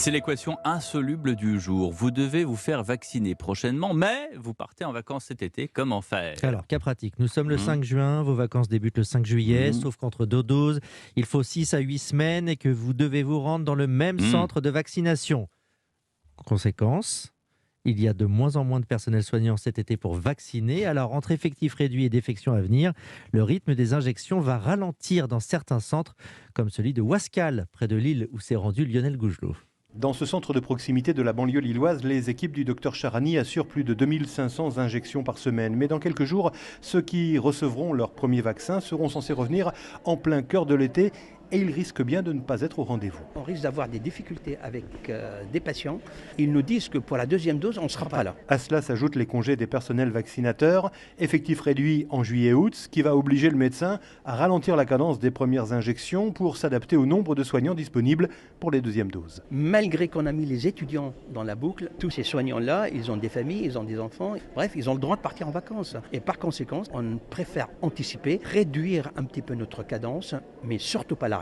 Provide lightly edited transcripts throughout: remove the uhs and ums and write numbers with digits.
C'est l'équation insoluble du jour. Vous devez vous faire vacciner prochainement, mais vous partez en vacances cet été. Comment faire? Alors, cas pratique, nous sommes le Mhm. 5 juin, vos vacances débutent le 5 juillet, Mhm. sauf qu'entre deux doses, il faut 6 à 8 semaines et que vous devez vous rendre dans le même Mhm. centre de vaccination. Conséquence, il y a de moins en moins de personnel soignant cet été pour vacciner, alors entre effectifs réduits et défections à venir, le rythme des injections va ralentir dans certains centres, comme celui de Wascal, près de Lille, où s'est rendu Lionel Gougelot. Dans ce centre de proximité de la banlieue lilloise, les équipes du docteur Charani assurent plus de 2500 injections par semaine. Mais dans quelques jours, ceux qui recevront leur premier vaccin seront censés revenir en plein cœur de l'été et ils risquent bien de ne pas être au rendez-vous. On risque d'avoir des difficultés avec des patients. Ils nous disent que pour la deuxième dose, on ne sera pas là. À cela s'ajoutent les congés des personnels vaccinateurs, effectifs réduits en juillet et août, ce qui va obliger le médecin à ralentir la cadence des premières injections pour s'adapter au nombre de soignants disponibles pour les deuxièmes doses. Malgré qu'on a mis les étudiants dans la boucle, tous ces soignants-là, ils ont des familles, ils ont des enfants. Bref, ils ont le droit de partir en vacances. Et par conséquent, on préfère anticiper, réduire un petit peu notre cadence, mais surtout pas l'arrêter.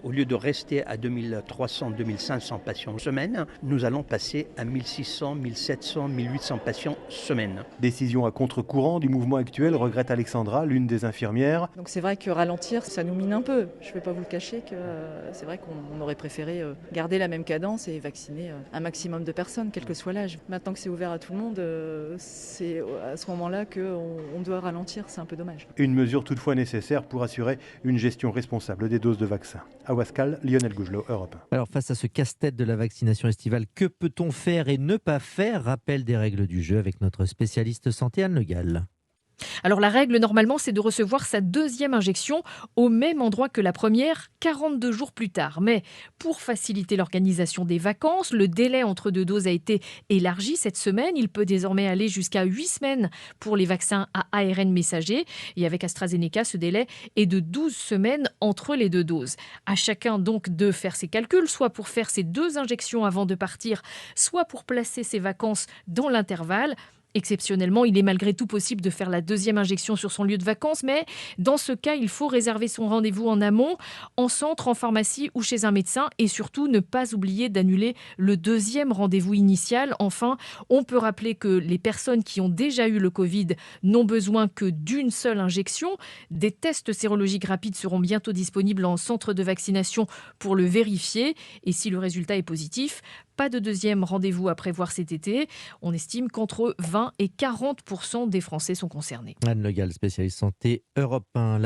Au lieu de rester à 2300, 2500 patients semaine, nous allons passer à 1600, 1700, 1800 patients semaine. Décision à contre-courant du mouvement actuel, regrette Alexandra, l'une des infirmières. Donc c'est vrai que ralentir, ça nous mine un peu. Je ne vais pas vous le cacher que c'est vrai qu'on aurait préféré garder la même cadence et vacciner un maximum de personnes, quel que soit l'âge. Maintenant que c'est ouvert à tout le monde, c'est à ce moment-là qu'on doit ralentir, c'est un peu dommage. Une mesure toutefois nécessaire pour assurer une gestion responsable des doses de vaccins. À Wascal, Lionel Gougelot, Europe 1. Alors face à ce casse-tête de la vaccination estivale, que peut-on faire et ne pas faire? Rappel des règles du jeu avec notre spécialiste santé Anne Le Gall. Alors la règle normalement c'est de recevoir sa deuxième injection au même endroit que la première, 42 jours plus tard. Mais pour faciliter l'organisation des vacances, le délai entre deux doses a été élargi cette semaine. Il peut désormais aller jusqu'à 8 semaines pour les vaccins à ARN messager. Et avec AstraZeneca, ce délai est de 12 semaines entre les deux doses. À chacun donc de faire ses calculs, soit pour faire ses 2 injections avant de partir, soit pour placer ses vacances dans l'intervalle. Exceptionnellement, il est malgré tout possible de faire la deuxième injection sur son lieu de vacances, mais dans ce cas, il faut réserver son rendez-vous en amont, en centre, en pharmacie ou chez un médecin et surtout ne pas oublier d'annuler le deuxième rendez-vous initial. Enfin, on peut rappeler que les personnes qui ont déjà eu le Covid n'ont besoin que d'une seule injection. Des tests sérologiques rapides seront bientôt disponibles en centre de vaccination pour le vérifier et si le résultat est positif, pas de deuxième rendez-vous à prévoir cet été. On estime qu'entre 20 et 40% des Français sont concernés. Anne Le Gall, spécialiste santé Europe 1.